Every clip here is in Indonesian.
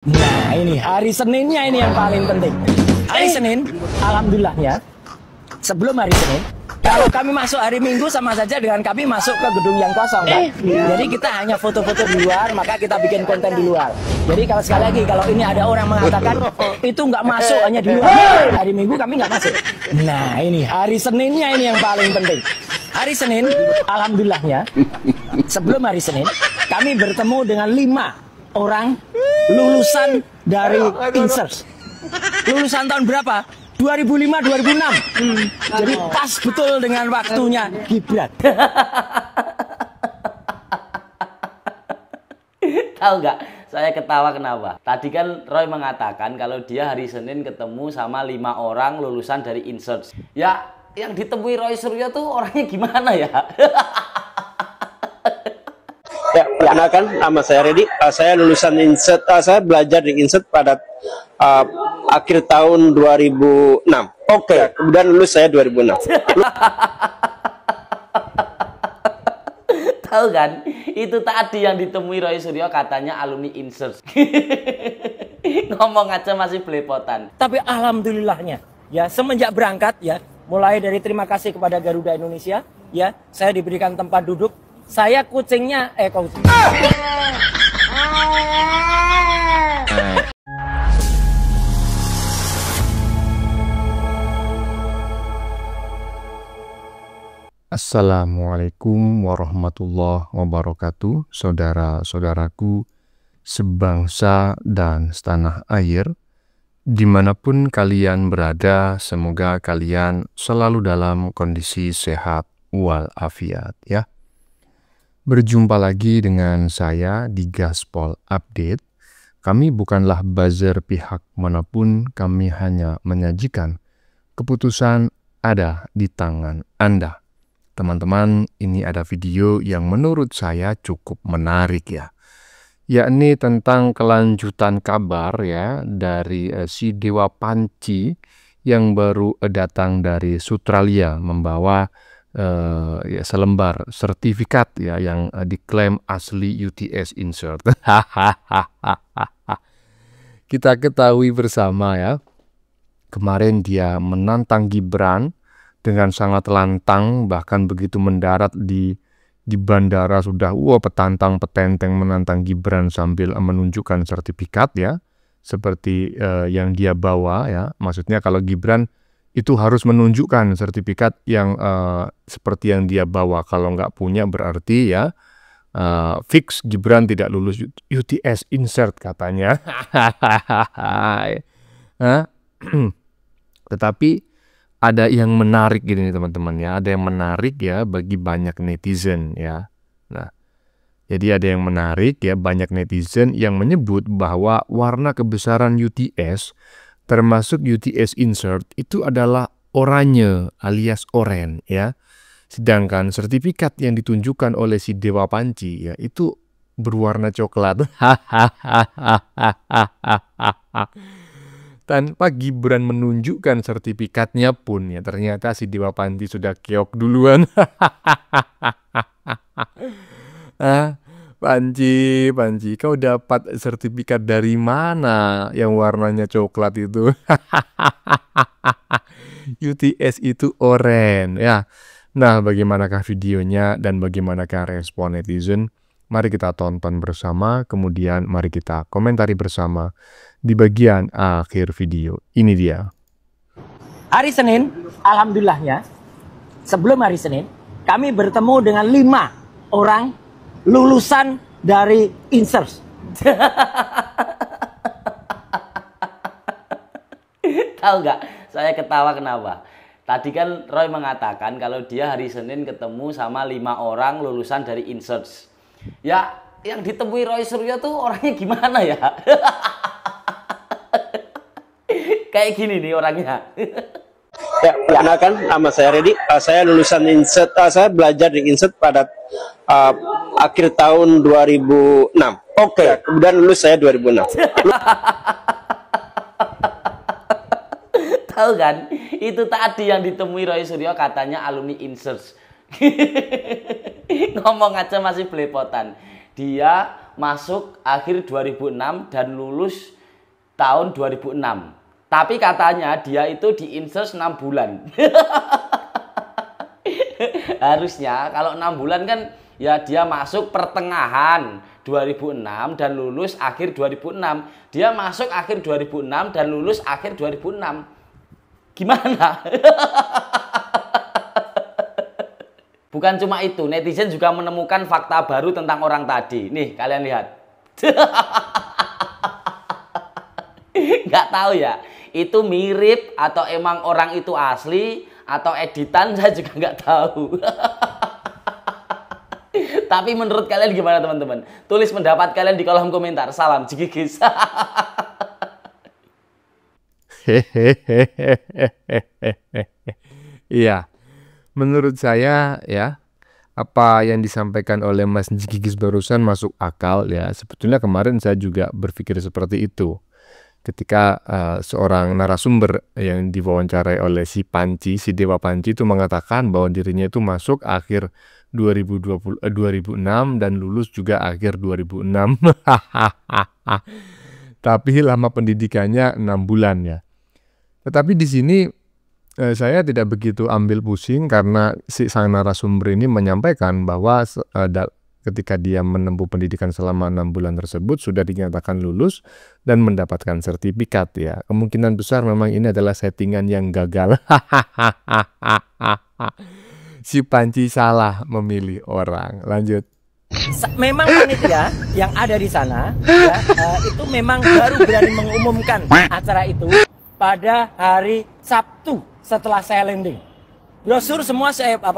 Nah ini hari Seninnya ini yang paling penting. Hari Senin, alhamdulillahnya sebelum hari Senin, kalau kami masuk hari Minggu sama saja dengan kami masuk ke gedung yang kosong, kan? Jadi kita hanya foto-foto di luar, maka kita bikin konten di luar. Jadi kalau sekali lagi, kalau ini ada orang mengatakan itu nggak masuk hanya di luar, hari Minggu kami nggak masuk. Nah ini hari Seninnya ini yang paling penting. Hari Senin, alhamdulillahnya sebelum hari Senin, kami bertemu dengan 5 orang lulusan dari Insert. Lulusan tahun berapa? 2005-2006. Jadi pas betul dengan waktunya Gibran. Tahu nggak? Saya ketawa kenapa? Tadi kan Roy mengatakan kalau dia hari Senin ketemu sama 5 orang lulusan dari Insert. Ya, yang ditemui Roy Suryo tuh orangnya gimana ya? Ya, perkenalkan nama saya Redi. Saya lulusan Insert. Saya belajar di Insert pada akhir tahun 2006. Oke. Ya, kemudian lulus saya 2006. Tahu kan? Itu tadi yang ditemui Roy Suryo katanya alumni Insert. Ngomong aja masih belepotan. Tapi alhamdulillahnya, ya semenjak berangkat ya, mulai dari terima kasih kepada Garuda Indonesia, ya saya diberikan tempat duduk. Saya kucingnya, kucing. Assalamualaikum warahmatullahi wabarakatuh, saudara-saudaraku sebangsa dan setanah air, dimanapun kalian berada, semoga kalian selalu dalam kondisi sehat walafiat ya. Berjumpa lagi dengan saya di Gaspol Update. Kami bukanlah buzzer pihak manapun, kami hanya menyajikan keputusan ada di tangan Anda. Teman-teman, ini ada video yang menurut saya cukup menarik ya. Yakni tentang kelanjutan kabar ya dari si Dewa Panci yang baru datang dari Australia membawa ya selembar sertifikat ya yang diklaim asli UTS Insert. Kita ketahui bersama ya, kemarin dia menantang Gibran dengan sangat lantang, bahkan begitu mendarat di bandara sudah petantang petenteng menantang Gibran sambil menunjukkan sertifikat ya, seperti yang dia bawa ya. Maksudnya kalau Gibran itu harus menunjukkan sertifikat yang seperti yang dia bawa. Kalau nggak punya berarti ya fix Gibran tidak lulus UTS Insert katanya. Tetapi ada yang menarik gini nih teman-teman ya, ada yang menarik ya bagi banyak netizen ya. Nah, jadi ada yang menarik ya, banyak netizen yang menyebut bahwa warna kebesaran UTS termasuk UTS Insert itu adalah oranye alias oren ya. Sedangkan sertifikat yang ditunjukkan oleh si Dewa Panci ya itu berwarna coklat. Tanpa Gibran menunjukkan sertifikatnya pun ya ternyata si Dewa Panci sudah keok duluan. Panci, kau dapat sertifikat dari mana yang warnanya coklat itu? UTS itu oren ya. Nah, bagaimanakah videonya dan bagaimanakah respon netizen? Mari kita tonton bersama, kemudian mari kita komentari bersama di bagian akhir video. Ini dia. Hari Senin, alhamdulillahnya sebelum hari Senin, kami bertemu dengan 5 orang lulusan dari Insert. Tahu nggak? Saya ketawa kenapa? Tadi kan Roy mengatakan kalau dia hari Senin ketemu sama 5 orang lulusan dari Insert. Ya, yang ditemui Roy Suryo tuh orangnya gimana ya? Kayak gini nih orangnya. Ya, perkenalkan nama saya Redi. Saya lulusan Insert. Saya belajar di Insert pada akhir tahun 2006. Oke. Ya, kemudian lulus saya 2006. Tahu kan? Itu tadi yang ditemui Roy Suryo katanya alumni Insert. Ngomong aja masih belepotan. Dia masuk akhir 2006 dan lulus tahun 2006. Tapi katanya dia itu di insert 6 bulan. Harusnya kalau 6 bulan kan ya dia masuk pertengahan 2006 dan lulus akhir 2006. Dia masuk akhir 2006 dan lulus akhir 2006. Gimana? Bukan cuma itu, netizen juga menemukan fakta baru tentang orang tadi. Nih, kalian lihat. Nggak tahu ya, itu mirip atau emang orang itu asli atau editan, saya juga nggak tahu. Tapi menurut kalian gimana teman-teman? Tulis pendapat kalian di kolom komentar. Salam Jigigis. Iya, menurut saya ya, apa yang disampaikan oleh Mas Jigigis barusan masuk akal ya. Sebetulnya kemarin saya juga berpikir seperti itu. Ketika seorang narasumber yang diwawancarai oleh si Panci, si Dewa Panci itu mengatakan bahwa dirinya itu masuk akhir 2006 dan lulus juga akhir 2006. Tapi lama pendidikannya 6 bulan ya. Tetapi di sini saya tidak begitu ambil pusing karena si sang narasumber ini menyampaikan bahwa ketika dia menempuh pendidikan selama 6 bulan tersebut sudah dinyatakan lulus dan mendapatkan sertifikat ya. Kemungkinan besar memang ini adalah settingan yang gagal. Si Panci salah memilih orang. Lanjut. Memang panitia yang ada di sana ya, itu memang baru berani mengumumkan acara itu pada hari Sabtu setelah saya landing. Brosur semua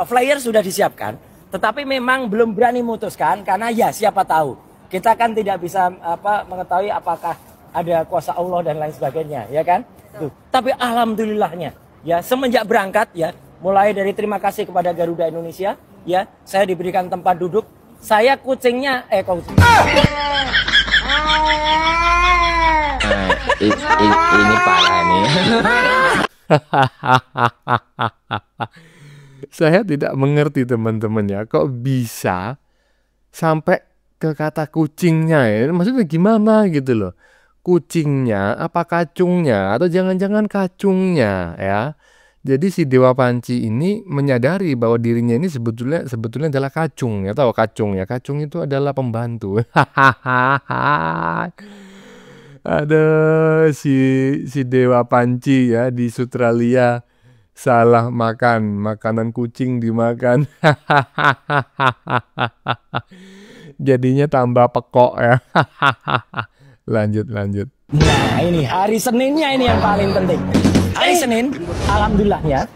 flyer sudah disiapkan. Tetapi memang belum berani memutuskan karena ya siapa tahu. Kita kan tidak bisa mengetahui apakah ada kuasa Allah dan lain sebagainya, ya kan? Tuh. Tapi alhamdulillahnya ya semenjak berangkat ya, mulai dari terima kasih kepada Garuda Indonesia ya, saya diberikan tempat duduk. Saya kucingnya Ini parah nih. Saya tidak mengerti teman-teman ya, kok bisa sampai ke kata kucingnya ya, maksudnya gimana gitu loh. Kucingnya, apa kacungnya, atau jangan-jangan kacungnya ya. Jadi si Dewa Panci ini menyadari bahwa dirinya ini sebetulnya adalah kacung ya, tahu kacung ya, kacung itu adalah pembantu. Ada si Dewa Panci ya di Sutralia salah makan, makanan kucing dimakan. Jadinya tambah pekok ya. Lanjut. Nah ini hari Seninnya ini yang paling penting. Hari Senin, alhamdulillahnya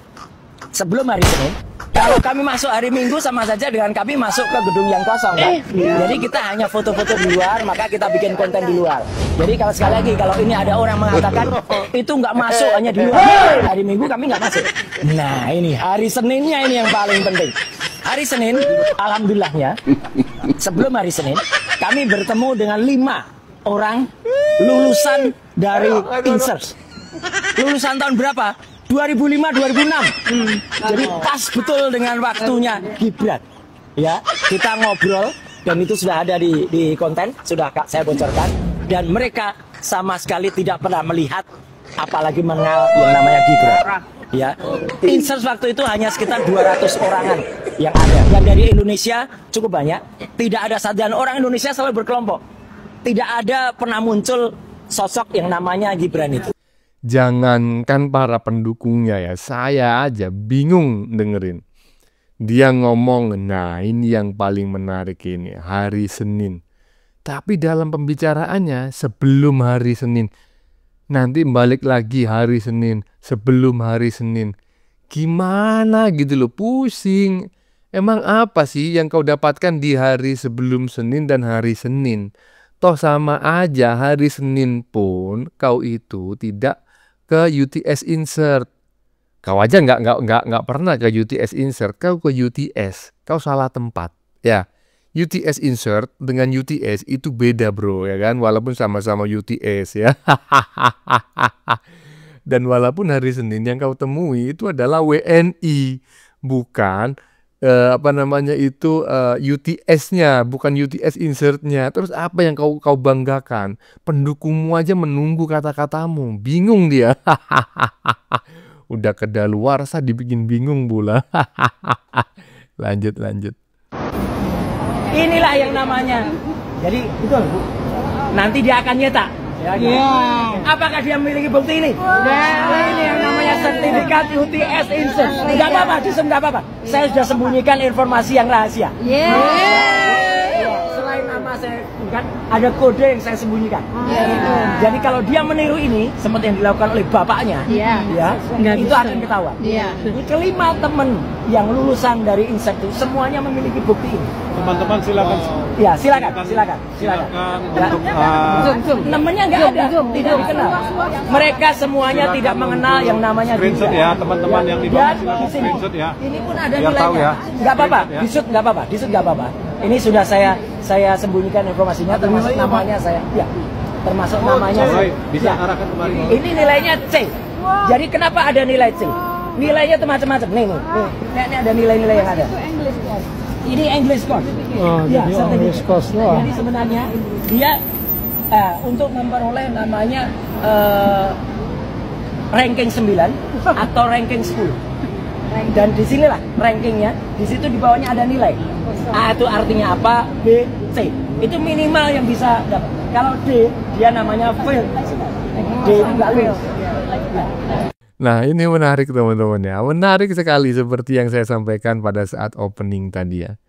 sebelum hari Senin, kalau kami masuk hari Minggu sama saja dengan kami masuk ke gedung yang kosong kan? Jadi kita hanya foto-foto di luar, maka kita bikin konten di luar. Jadi kalau sekali lagi kalau ini ada orang mengatakan itu nggak masuk hanya di luar, hari Minggu kami nggak masuk. Nah ini hari Seninnya ini yang paling penting. Hari Senin, alhamdulillahnya sebelum hari Senin kami bertemu dengan 5 orang lulusan dari Insert. Lulusan tahun berapa? 2005-2006. Jadi pas betul dengan waktunya Gibran. Ya, kita ngobrol dan itu sudah ada di konten, sudah saya bocorkan. Dan mereka sama sekali tidak pernah melihat apalagi mengenal yang namanya Gibran. Ya, Insert waktu itu hanya sekitar 200 orangan yang ada. Dan dari Indonesia cukup banyak. Tidak ada dan orang Indonesia selalu berkelompok. Tidak ada pernah muncul sosok yang namanya Gibran itu. Jangankan para pendukungnya ya, saya aja bingung dengerin. Dia ngomong, nah ini yang paling menarik ini, hari Senin. Tapi dalam pembicaraannya sebelum hari Senin. Nanti balik lagi hari Senin, sebelum hari Senin. Gimana gitu loh, pusing. Emang apa sih yang kau dapatkan di hari sebelum Senin dan hari Senin? Toh sama aja hari Senin pun kau itu tidak ke UTS Insert. Kau aja nggak pernah ke UTS Insert, kau ke UTS, kau salah tempat. Ya, UTS Insert dengan UTS itu beda bro ya kan, walaupun sama-sama UTS ya. Dan walaupun hari Senin yang kau temui itu adalah WNI, bukan apa namanya itu, UTS-nya, bukan UTS insert-nya. Terus apa yang kau banggakan? Pendukungmu aja menunggu kata-katamu, bingung dia. Udah kedaluarsa dibikin bingung pula. Lanjut. Inilah yang namanya. Jadi betul Bu. Nanti dia akan nyetak. Apakah dia memiliki bukti ini? Ini yang namanya sertifikat UTS insert. Enggak apa-apa, enggak apa-apa. Saya sudah sembunyikan informasi yang rahasia. Selain nama saya bukan, ada kode yang saya sembunyikan. Jadi kalau dia meniru ini seperti yang dilakukan oleh bapaknya, itu akan ketahuan. Ini kelima teman yang lulusan dari insert itu semuanya memiliki bukti ini. Teman-teman silakan. Ya, silakan. Untuk Namanya nggak ada, tidak dikenal. Mereka semuanya tidak mengenal yang namanya screenshot Gibran. ya, teman-teman yang di Dan bawah di sini, screenshot ya. ini pun ada Biar tahu nilainya. ya. Nggak apa-apa, Screenshot ya. disut nggak apa-apa. Ini sudah saya sembunyikan informasinya, termasuk namanya saya. Ya, termasuk namanya. Roy, bisa Ya. arahkan kembali. Ini nilainya C. Jadi kenapa ada nilai C? Nilainya macam-macam. Nih, ini ada nilai-nilai yang ada. Ini English course. Ya, English course. Jadi sebenarnya dia untuk memperoleh namanya ranking 9 atau ranking 10. Dan disinilah rankingnya. Di situ di bawahnya ada nilai. A itu artinya apa? B, C. Itu minimal yang bisa dapat. Kalau D, dia namanya fail. D itu nggak lulus. Nah, ini menarik teman-teman ya. Menarik sekali seperti yang saya sampaikan pada saat opening tadi ya.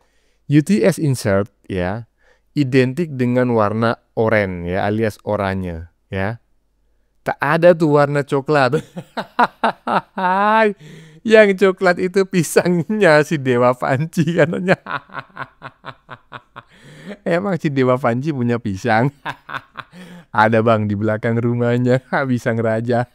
UTS insert ya, identik dengan warna oranye ya, alias oranye ya. Tak ada tuh warna coklat. Yang coklat itu pisangnya si Dewa Panji katanya. Emang si Dewa Panji punya pisang? Ada bang di belakang rumahnya, pisang raja.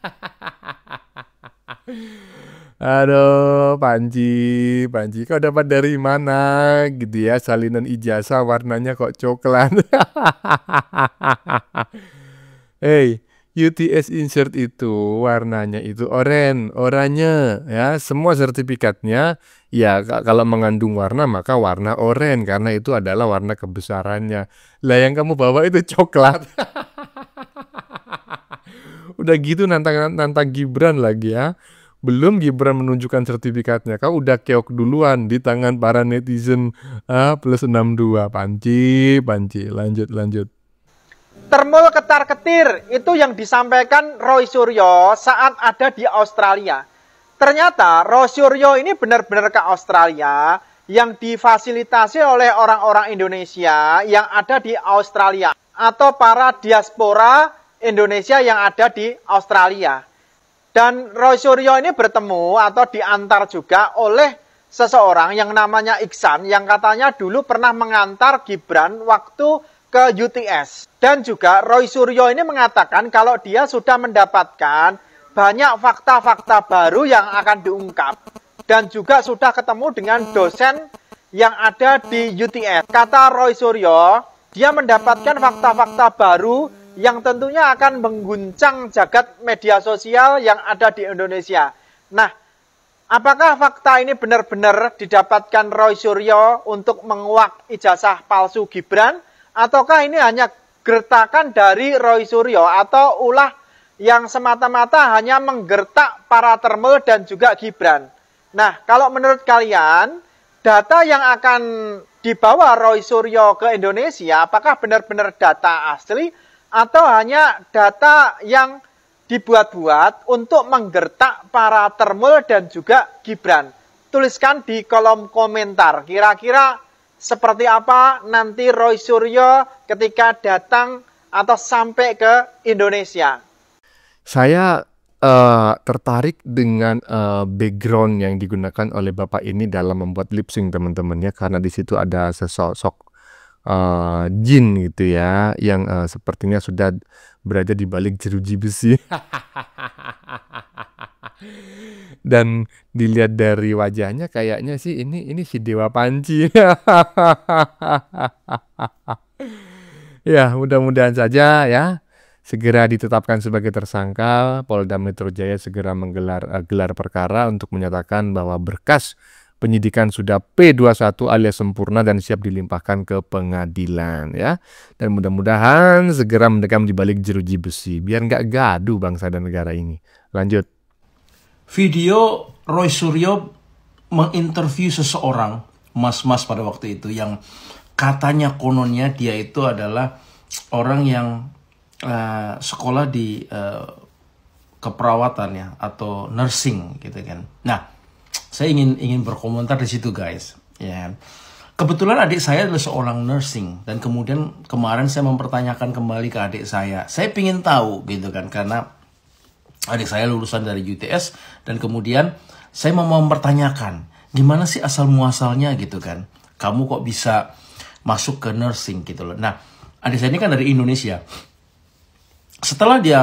Aduh, Panji, kau dapat dari mana gitu ya, salinan ijazah warnanya kok coklat. Hey, UTS insert itu warnanya itu oranye ya, semua sertifikatnya ya kalau mengandung warna maka warna oranye karena itu adalah warna kebesarannya. Lah yang kamu bawa itu coklat. Udah gitu nantang Gibran lagi ya. Belum Gibran menunjukkan sertifikatnya, kau udah keok duluan di tangan para netizen +62. Panji, lanjut. Thermal ketar-ketir itu yang disampaikan Roy Suryo saat ada di Australia. Ternyata Roy Suryo ini benar-benar ke Australia yang difasilitasi oleh orang-orang Indonesia yang ada di Australia atau para diaspora Indonesia yang ada di Australia. Dan Roy Suryo ini bertemu atau diantar juga oleh seseorang yang namanya Iksan yang katanya dulu pernah mengantar Gibran waktu ke UTS. Dan juga Roy Suryo ini mengatakan kalau dia sudah mendapatkan banyak fakta-fakta baru yang akan diungkap. Dan juga sudah ketemu dengan dosen yang ada di UTS. Kata Roy Suryo, dia mendapatkan fakta-fakta baru yang tentunya akan mengguncang jagat media sosial yang ada di Indonesia. Nah, apakah fakta ini benar-benar didapatkan Roy Suryo untuk menguak ijazah palsu Gibran? Ataukah ini hanya gertakan dari Roy Suryo atau ulah yang semata-mata hanya menggertak para Thermal dan juga Gibran? Nah, kalau menurut kalian, data yang akan dibawa Roy Suryo ke Indonesia, apakah benar-benar data asli? Atau hanya data yang dibuat-buat untuk menggertak para Thermal dan juga Gibran? Tuliskan di kolom komentar. Kira-kira seperti apa nanti Roy Suryo ketika datang atau sampai ke Indonesia? Saya tertarik dengan background yang digunakan oleh Bapak ini dalam membuat lip sync teman-teman ya, karena di situ ada sesosok jin gitu ya yang sepertinya sudah berada di balik jeruji besi. Dan dilihat dari wajahnya kayaknya sih ini si Dewa Panji. Ya, mudah-mudahan saja ya segera ditetapkan sebagai tersangka. Polda Metro Jaya segera menggelar gelar perkara untuk menyatakan bahwa berkas penyidikan sudah P21 alias sempurna dan siap dilimpahkan ke pengadilan ya. Dan mudah-mudahan segera mendekam di balik jeruji besi biar nggak gaduh bangsa dan negara ini. Lanjut. Video Roy Suryo menginterview seseorang, mas-mas pada waktu itu, yang katanya kononnya dia itu adalah orang yang sekolah di keperawatan ya, atau nursing gitu kan. Nah, saya ingin berkomentar di situ guys. Ya, kebetulan adik saya adalah seorang nursing dan kemudian kemarin saya mempertanyakan kembali ke adik saya. Saya ingin tahu gitu kan, karena adik saya lulusan dari UTS dan kemudian saya mau mempertanyakan gimana sih asal muasalnya gitu kan. Kamu kok bisa masuk ke nursing gitu loh. Nah, adik saya ini kan dari Indonesia. Setelah dia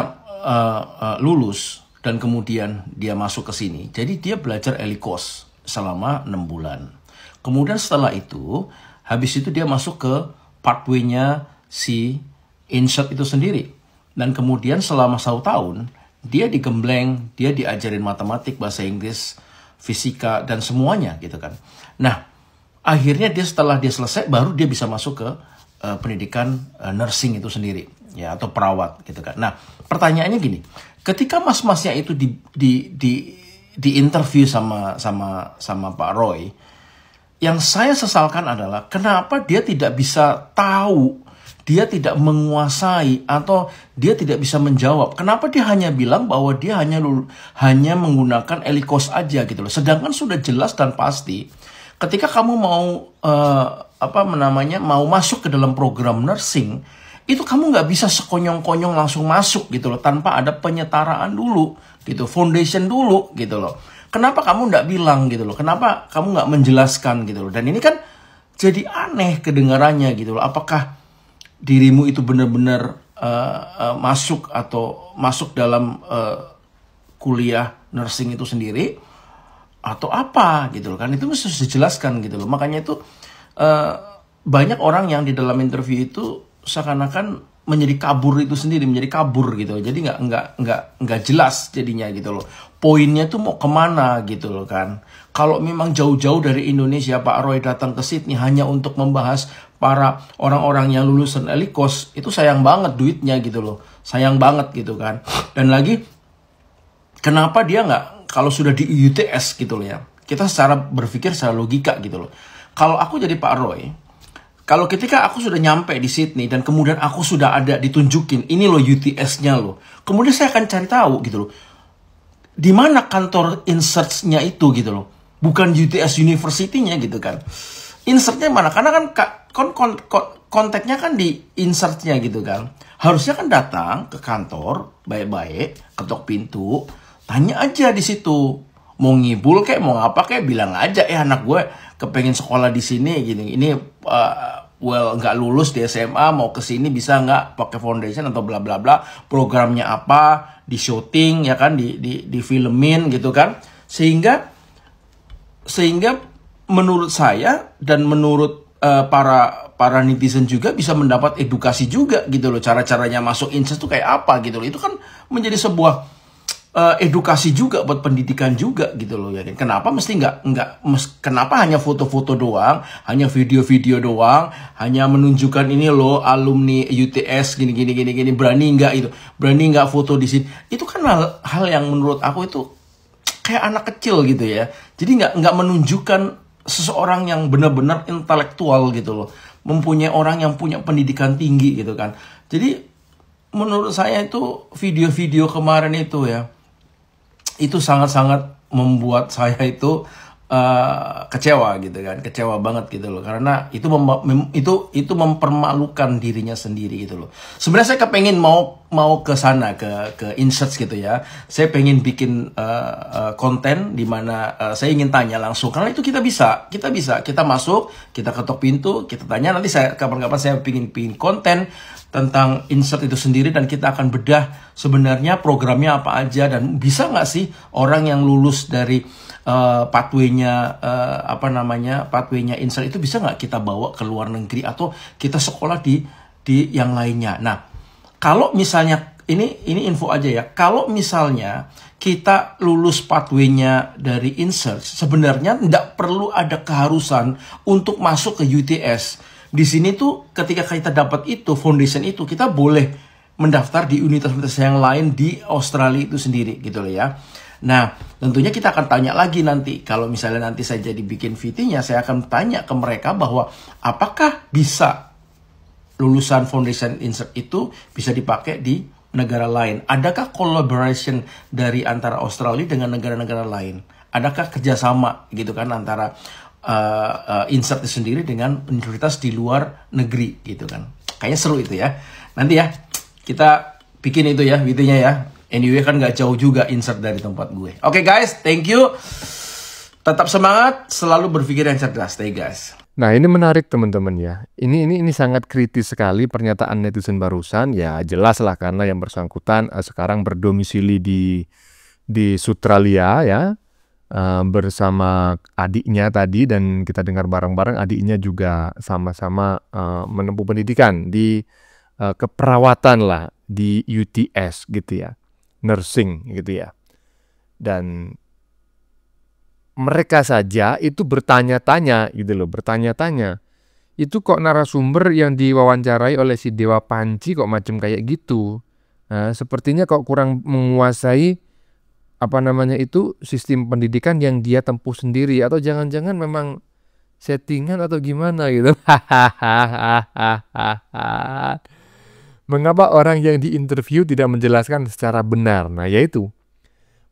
lulus dan kemudian dia masuk ke sini, jadi dia belajar elikos selama 6 bulan. Kemudian setelah itu, habis itu dia masuk ke pathway-nya si insert itu sendiri. Dan kemudian selama 1 tahun, dia digembleng, dia diajarin matematik, bahasa Inggris, fisika, dan semuanya gitu kan. Nah, akhirnya dia setelah dia selesai, baru dia bisa masuk ke pendidikan nursing itu sendiri. Ya, atau perawat gitu kan. Nah, pertanyaannya gini, ketika mas-masnya itu di interview sama Pak Roy, yang saya sesalkan adalah kenapa dia tidak bisa tahu, dia tidak menguasai, atau dia tidak bisa menjawab. Kenapa dia hanya bilang bahwa dia hanya menggunakan elikos aja gitu loh. Sedangkan sudah jelas dan pasti ketika kamu mau mau masuk ke dalam program nursing, itu kamu nggak bisa sekonyong-konyong langsung masuk gitu loh, tanpa ada penyetaraan dulu gitu, foundation dulu gitu loh. Kenapa kamu nggak bilang gitu loh, kenapa kamu nggak menjelaskan gitu loh. Dan ini kan jadi aneh kedengarannya gitu loh. Apakah dirimu itu benar-benar masuk atau masuk dalam kuliah nursing itu sendiri atau apa gitu loh, kan itu mesti dijelaskan gitu loh. Makanya itu banyak orang yang di dalam interview itu seakan-akan menjadi kabur itu sendiri, menjadi kabur gitu. Jadi nggak jelas jadinya gitu loh. Poinnya tuh mau kemana gitu loh kan. Kalau memang jauh-jauh dari Indonesia Pak Roy datang ke Sydney hanya untuk membahas para orang-orang yang lulusan elikos, itu sayang banget duitnya gitu loh. Sayang banget gitu kan. Dan lagi, kenapa dia nggak, kalau sudah di UTS gitu loh ya. Kita secara berpikir secara logika gitu loh. Kalau aku jadi Pak Roy, kalau ketika aku sudah nyampe di Sydney dan kemudian aku sudah ada ditunjukin, ini loh UTS-nya loh. Kemudian saya akan cari tahu gitu loh. Di mana kantor inserts-nya itu gitu loh. Bukan UTS University-nya gitu kan. Insert-nya mana? Karena kan kontaknya kan di insert-nya gitu kan. Harusnya kan datang ke kantor, baik-baik, ketok pintu, tanya aja di situ. Mau ngibul kayak, mau apa kayak, bilang aja, anak gue kepengen sekolah di sini gini. Ini nggak lulus di SMA, mau ke sini bisa nggak pakai foundation atau bla bla bla, programnya apa, di syuting ya kan, di filmin gitu kan, sehingga menurut saya dan menurut para netizen juga bisa mendapat edukasi juga gitu loh, cara-caranya masuk insert itu kayak apa gitu loh. Itu kan menjadi sebuah edukasi juga buat pendidikan juga gitu loh ya. Kenapa mesti kenapa hanya foto-foto doang, hanya video-video doang, hanya menunjukkan ini loh alumni UTS gini, berani nggak foto di sini. Itu kan hal yang menurut aku itu kayak anak kecil gitu ya. Jadi nggak menunjukkan seseorang yang benar-benar intelektual gitu loh, mempunyai orang yang punya pendidikan tinggi gitu kan. Jadi menurut saya itu video-video kemarin itu ya, itu sangat-sangat membuat saya itu kecewa gitu kan, kecewa banget gitu loh, karena itu mempermalukan dirinya sendiri gitu loh. Sebenarnya saya kepengen mau ke sana ke inserts gitu ya. Saya pengen bikin konten di mana saya ingin tanya langsung, karena itu kita masuk, kita ketok pintu, kita tanya. Nanti saya kapan-kapan saya pingin konten tentang insert itu sendiri, dan kita akan bedah sebenarnya programnya apa aja, dan bisa nggak sih orang yang lulus dari pathway-nya pathway-nya insert itu bisa nggak kita bawa ke luar negeri atau kita sekolah di yang lainnya. Nah, kalau misalnya ini info aja ya. Kalau misalnya kita lulus pathway-nya dari InSearch, sebenarnya tidak perlu ada keharusan untuk masuk ke UTS. Di sini tuh ketika kita dapat itu, foundation itu, kita boleh mendaftar di universitas yang lain di Australia itu sendiri gitu loh ya. Nah, tentunya kita akan tanya lagi nanti. Kalau misalnya nanti saya jadi bikin VT-nya, saya akan tanya ke mereka bahwa apakah bisa lulusan foundation InSearch itu bisa dipakai di negara lain. Adakah collaboration dari antara Australia dengan negara-negara lain? Adakah kerjasama gitu kan antara InSearch itu sendiri dengan universitas di luar negeri gitu kan? Kayaknya seru itu ya. Nanti ya kita bikin itu ya VT-nya ya. Anyway kan nggak jauh juga InSearch dari tempat gue. Oke guys, thank you. Tetap semangat, selalu berpikir yang cerdas. Stay guys. Nah, ini menarik teman-teman ya. Ini sangat kritis sekali pernyataan netizen barusan. Ya jelas lah karena yang bersangkutan sekarang berdomisili di Australia ya, bersama adiknya tadi, dan kita dengar bareng-bareng adiknya juga sama-sama menempuh pendidikan di keperawatan lah di UTS gitu ya, nursing gitu ya. Dan mereka saja itu bertanya-tanya gitu loh, bertanya-tanya. Itu kok narasumber yang diwawancarai oleh si Dewa Panci kok macam kayak gitu. Nah, sepertinya kok kurang menguasai sistem pendidikan yang dia tempuh sendiri, atau jangan-jangan memang settingan atau gimana gitu. Mengapa orang yang diinterview tidak menjelaskan secara benar? Nah, yaitu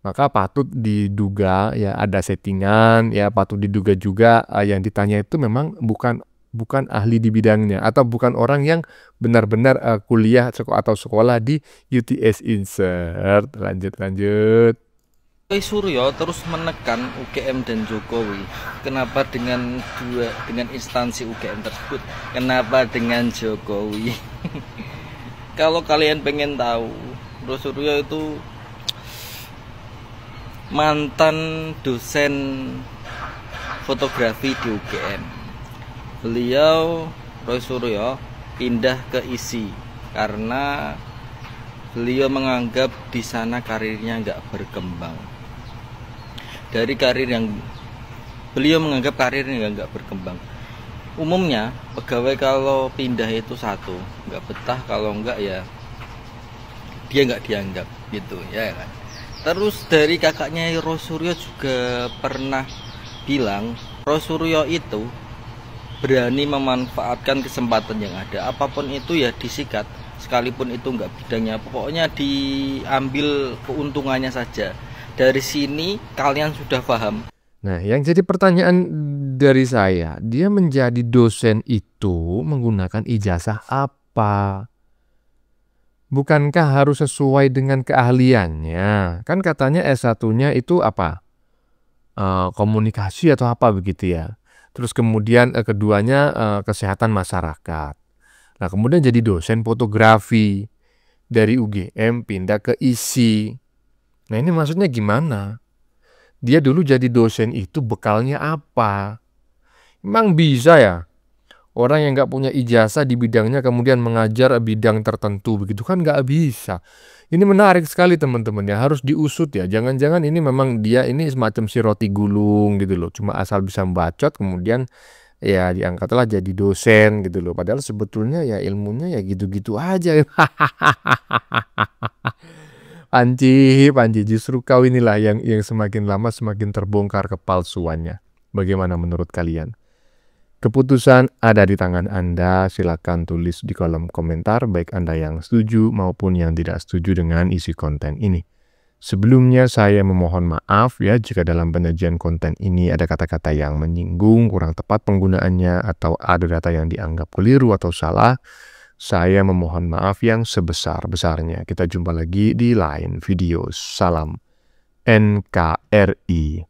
maka patut diduga ya ada settingan, ya patut diduga juga yang ditanya itu memang bukan ahli di bidangnya, atau bukan orang yang benar-benar kuliah atau sekolah di UTS InSearch. Lanjut. Roy Suryo terus menekan UGM dan Jokowi. Kenapa dengan instansi UGM tersebut? Kenapa dengan Jokowi? Kalau kalian pengen tahu, Roy Suryo itu mantan dosen fotografi di UGM. Beliau Roy Suryo pindah ke ISI karena beliau menganggap di sana karirnya nggak berkembang. Dari karir yang beliau menganggap karirnya nggak berkembang. Umumnya pegawai kalau pindah itu satu, nggak betah, kalau nggak ya dia nggak dianggap gitu ya kan. Terus dari kakaknya Roy Suryo juga pernah bilang Roy Suryo itu berani memanfaatkan kesempatan yang ada, apapun itu ya disikat, sekalipun itu nggak bidangnya, pokoknya diambil keuntungannya saja. Dari sini kalian sudah paham. Nah, yang jadi pertanyaan dari saya, dia menjadi dosen itu menggunakan ijazah apa? Bukankah harus sesuai dengan keahliannya? Kan katanya S1-nya itu apa? Komunikasi atau apa begitu ya. Terus kemudian keduanya kesehatan masyarakat. Nah, kemudian jadi dosen fotografi. Dari UGM pindah ke ISI. Nah, ini maksudnya gimana? Dia dulu jadi dosen itu bekalnya apa? Emang bisa ya? Orang yang nggak punya ijazah di bidangnya kemudian mengajar bidang tertentu begitu, kan nggak bisa. Ini menarik sekali teman-teman ya, harus diusut ya. Jangan-jangan ini memang dia ini semacam si roti gulung gitu loh. Cuma asal bisa membacot kemudian ya diangkatlah jadi dosen gitu loh. Padahal sebetulnya ya ilmunya ya gitu-gitu aja. Panji, justru kau inilah yang semakin lama semakin terbongkar kepalsuannya. Bagaimana menurut kalian? Keputusan ada di tangan Anda, silakan tulis di kolom komentar baik Anda yang setuju maupun yang tidak setuju dengan isi konten ini. Sebelumnya saya memohon maaf ya jika dalam penyajian konten ini ada kata-kata yang menyinggung, kurang tepat penggunaannya, atau ada data yang dianggap keliru atau salah. Saya memohon maaf yang sebesar-besarnya. Kita jumpa lagi di lain video. Salam NKRI.